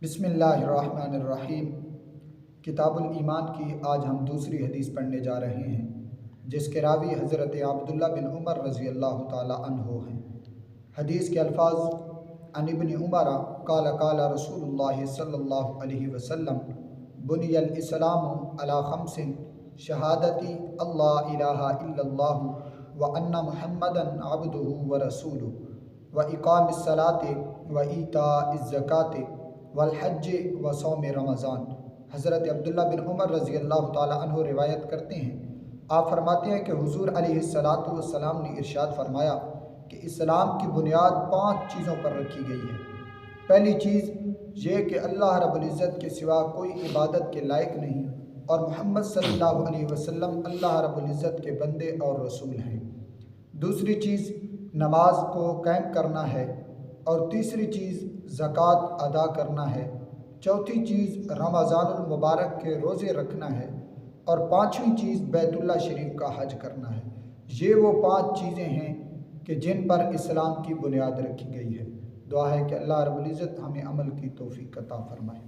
بسم اللہ الرحمن الرحیم۔ کتاب الایمان کی آج ہم دوسری حدیث پڑھنے جا رہے ہیں، جس کے راوی حضرت عبداللہ بن عمر رضی اللہ تعالی عنہ ہیں۔ حدیث کے الفاظ: عن ابن عمر قال قال رسول اللہ صلی اللہ علیہ وسلم بنی الاسلام علی خمس شہادتی اللہ الہ الا اللہ وان محمدا عبدہ ورسولہ واقام الصلاۃ وایتاء الزکوٰۃ والحج وصوم رمضان۔ حضرت عبداللہ بن عمر رضی اللہ تعالی عنہ روایت کرتے ہیں، آپ فرماتے ہیں کہ حضور علیہ السلام نے ارشاد فرمایا کہ اسلام کی بنیاد 5 چیزوں پر رکھی گئی ہے۔ پہلی چیز یہ کہ اللہ رب العزت کے سوا کوئی عبادت کے لائق نہیں اور محمد صلی اللہ علیہ وسلم اللہ رب العزت کے بندے اور رسول ہیں۔ دوسری چیز نماز کو قائم کرنا ہے، اور تیسری چیز زکوٰۃ ادا کرنا ہے۔ چوتھی چیز رمضان المبارک کے روزے رکھنا ہے، اور 5ویں چیز بیت اللہ شریف کا حج کرنا ہے۔ یہ وہ 5 چیزیں ہیں کہ جن پر اسلام کی بنیاد رکھی گئی ہے۔ دعا ہے کہ اللہ رب العزت ہمیں عمل کی توفیق عطا فرمائے۔